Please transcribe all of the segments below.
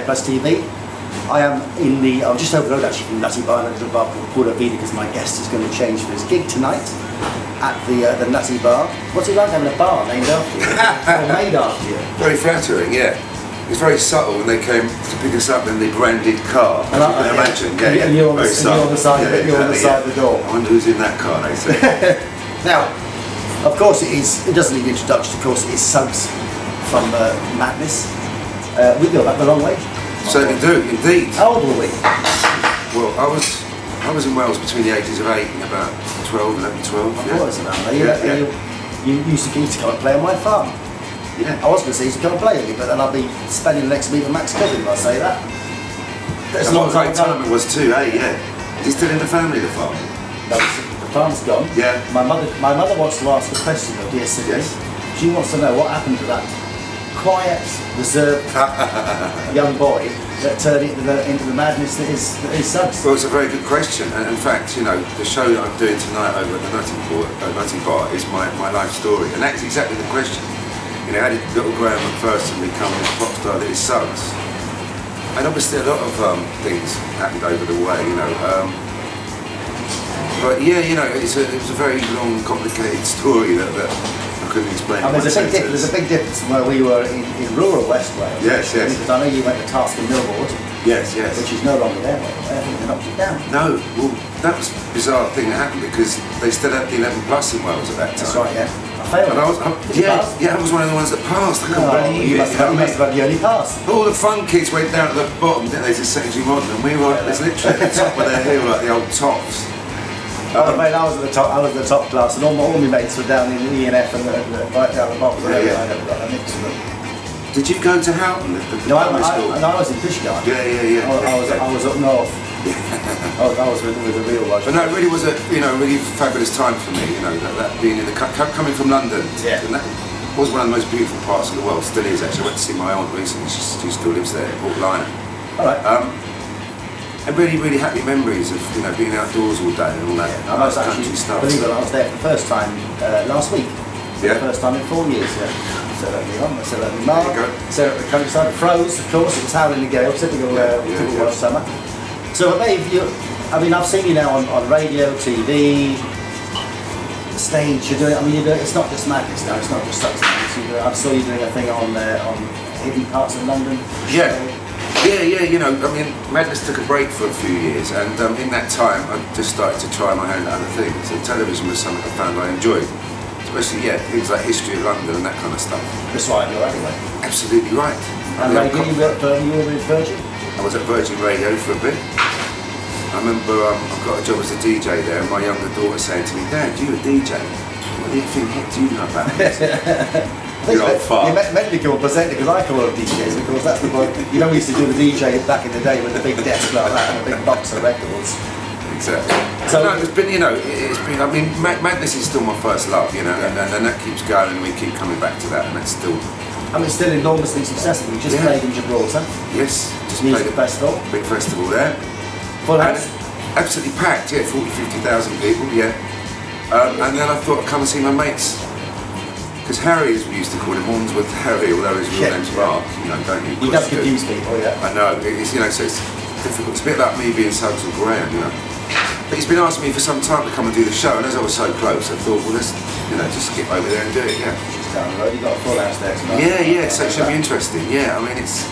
Plus TV. I am in the, I'm just over the road actually from Nutty Bar, in a little bar called Pura Vida, because my guest is going to change for his gig tonight at the Nutty Bar. What's it like having a bar named after you, or made after you? Very flattering, yeah. It's very subtle when they came to pick us up in the branded car. And you can imagine, yeah. And you're on the side of the door. I wonder who's in that car, they say. Now, of course it is, it doesn't need introduction, of course it is Suggs from Madness. We go back a long way. Certainly do, indeed. How old were we? Well, I was in Wales between the ages of 8 and about 12, 11, 12. I thought it was around there. You used to come and play on my farm. Yeah. I was going to say you used to come and play with me, but then I'll be spending the next week with Max Cobbin if I say that. That's a lot of great time it was too, eh? Yeah. Is he still in the family, the farm? No, the farm's gone. Yeah. My mother wants to ask a question of dear Sydney. Yes. She wants to know what happened to that quiet, reserved young boy that turned into the madness that is Suggs. Well, it's a very good question, and in fact, you know, the show that I'm doing tonight over at the Nutty Bar is my life story, and that's exactly the question. You know, how did little Graham McPherson become this pop star that is Suggs? And obviously a lot of things happened over the way, you know. But yeah, you know, it was a very long, complicated story that I couldn't explain. And there's a big difference from where we were in rural West Wales. Yes, yes. Because I know you went to Task and Millboard. Yes, yes. Which is no longer there, by the way. I think they knocked it down. No, well, that was a bizarre thing that happened because they still had the 11 plus in Wales at that time. That's right, yeah. I failed. And I was one of the ones that passed. I couldn't believe it. You must have had the only pass. All the fun kids went down to the bottom, didn't they, to secondary modern, and we were literally at the top of their hill, like the old tops. I was at the top. I was at the top class, and all my mates were down in the E and F and right down the bottom. I never got a mix of them. Did you go to Houghton? No, I was in Fishguard. Yeah. I was up north. I was with the real ones. But no, it really was a really fabulous time for me. You know, that being in the coming from London. Yeah. And that was one of the most beautiful parts of the world. Still is actually. I went to see my aunt recently. She still lives there, Port Liner. All right. And really happy memories of being outdoors all day and all that. I was actually, believe it, I was there for the first time last week. Yeah. The first time in 4 years. Yeah. So that'd be on. So that'd be Mark. So at the countryside, froze. Of course, it was howling the gale. Typical Welsh summer. So, Dave, I've seen you now on radio, TV, stage. You're doing. It's not just Madness now. It's not just Suggs. I saw you doing a thing on hidden parts of London. Yeah. Madness took a break for a few years, and in that time I just started to try my hand at other things, and television was something I found I enjoyed, especially things like history of London and that kind of stuff. That's right, you're anyway. Absolutely right. And radio, you were with Virgin? I was at Virgin Radio for a bit. I remember I got a job as a DJ there, and my younger daughter saying to me, "Dad, you're a DJ. What do you think heck do you know about this?" You meant to become a presenter because I call them DJs, because that's the point. You know, we used to do the DJ back in the day with the big desk like that and a big box of records. Exactly. So no, it's been, Madness is still my first love, and that keeps going, and we keep coming back to that, and that's still. It's still enormously successful. You just played in Gibraltar. Yes, just Music played a festival. Big festival there. Full house. Absolutely packed, 40,000-50,000 people, and then I thought I'd come and see my mates. Because Harry, as we used to call him, Wandsworth Harry, although his real name's Mark, don't you? He does confuse people, yeah. I know, so it's difficult. It's a bit like me being Suggs or Graham, But he's been asking me for some time to come and do the show, and as I was so close, I thought, well, let's, just get over there and do it, Just down the road, you've got a full house there tonight. Yeah, so it should be interesting, it's,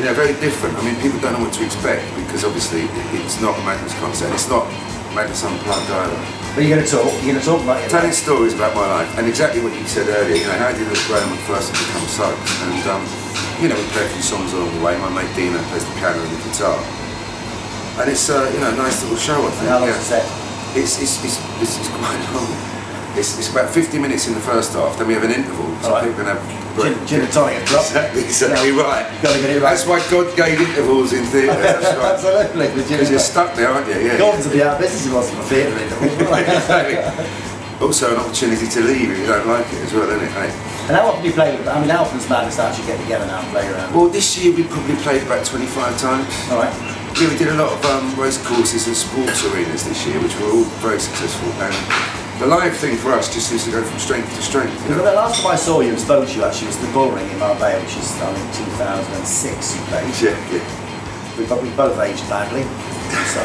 very different. People don't know what to expect, because obviously it's not a Madness concert, it's not Madness Unplugged either. But you're going to talk about it. Telling stories about my life, and exactly what you said earlier, how did Graham McPherson become Suggs? And, we play a few songs along the way. My mate Dina plays the piano and the guitar. And it's, a nice little show, I think. How long is the set? It's quite long. It's about 50 minutes in the first half, then we have an interval, so people can have gin and tonic drop. Exactly right. Got to get it right. That's why God gave intervals in theatre, that's right. Absolutely. Because you're stuck there, aren't you? Yeah. Gordon's would be out of business if he wasn't for theatre intervals. Exactly. Also an opportunity to leave if you don't like it as well, isn't it? And how often do you play with how often does Madness actually get together now and play around? Well, this year we probably played about 25 times. Alright. Yeah, we did a lot of race courses and sports arenas this year, which were all very successful. And the live thing for us just seems to go from strength to strength. You know? The last time I saw you and spoke to you actually was the Bull Ring in Marbella, which is I think 2006 you played. Yeah. We both aged badly, so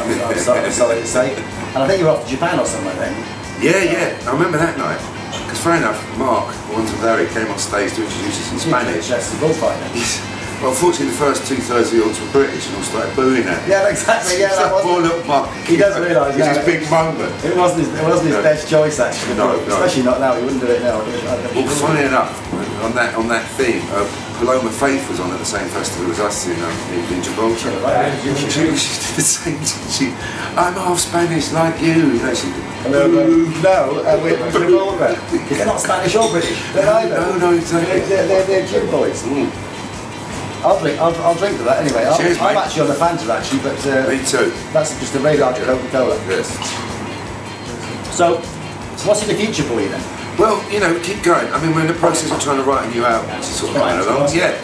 I'm sorry to say. And I think you were off to Japan or somewhere then. Yeah, I remember that night. Because fair enough, Mark, once of Larry, came on stage to introduce us in Spanish. That's the bullfighter. Well, unfortunately, the first 2/3 of the audience were British and all started booing at him. Yeah, exactly. Yeah, that poor little Mark. He does realise. It was his big moment. It wasn't his best choice actually. No. Especially not now. He wouldn't do it now. Well, funny enough, on that theme, Paloma Faith was on at the same festival as us in Gibraltar. She did the same thing. I'm half Spanish like you. You know, she. No, we're Gibraltar. They're not Spanish or British. They're either. No, exactly. They're gin boys. I'll drink to that anyway. Cheers, I'm mate. actually on the Fanta actually, but Me too. that's just a very large Coca-Cola. Yes. So, what's in the future for you then? Well, you know, keep going. I mean, we're in the process of trying to write a new album, which is sort of going along. Yeah.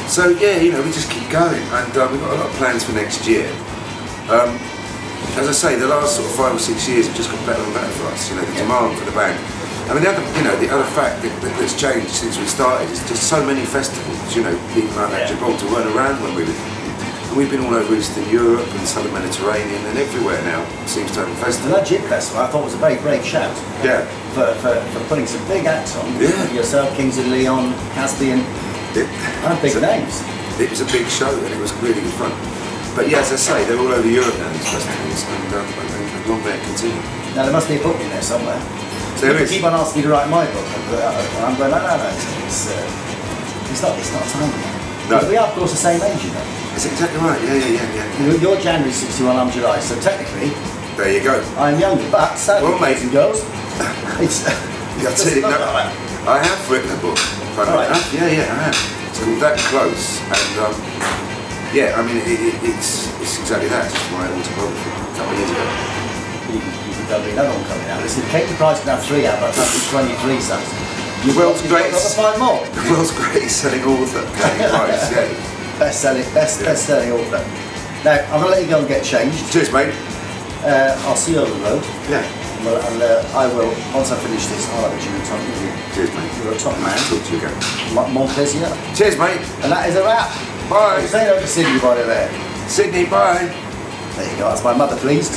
So yeah, you know, we just keep going, and we've got a lot of plans for next year. As I say, the last sort of 5 or 6 years have just got better and better for us. You know, the demand for the band. I mean, the other fact that's changed since we started is just so many festivals. You know, people like that Gibraltar weren't around when we were. And we've been all over Eastern Europe and Southern Mediterranean and everywhere now. Seems to have a festival. And that Jib Festival, I thought was a very brave shout. Yeah. For putting some big acts on. Yeah. Yourself, Kings of Leon, Caspian, and big names. It was a big show and it was really good fun. But yeah, as I say, they're all over Europe now, these festivals, and long may it continue. Now there must be a book in there somewhere. There is. Keep on asking me to write my book, and I'm going, no, it's not time yet. No. We are, of course, the same age, you know. That's exactly right, yeah. You're January 61, I'm July, so technically, there you go. I'm younger, but sadly, well, mate, and girls, it's I have written a book, funny enough. Yeah, I have. It's called That Close, and yeah, I mean, it's exactly that. It's my autobiography a couple of years ago. There'll be another one coming out. Listen, Katie Price can have 3 out, but that's 23 songs. The world's greatest. 5 more. The world's greatest selling author, Katie Price, yeah. Best selling author. Now, I'm going to let you go and get changed. Cheers, mate. I'll see you over the road. Yeah. And I will, once I finish this, I'll have a gin and tonic with you. Cheers, mate. You're a top man. Talk to you again. Mon plaisir. Cheers, mate. And that is a wrap. Bye. Say hello to Sydney by there. Sydney, bye. There you go, that's my mother pleased.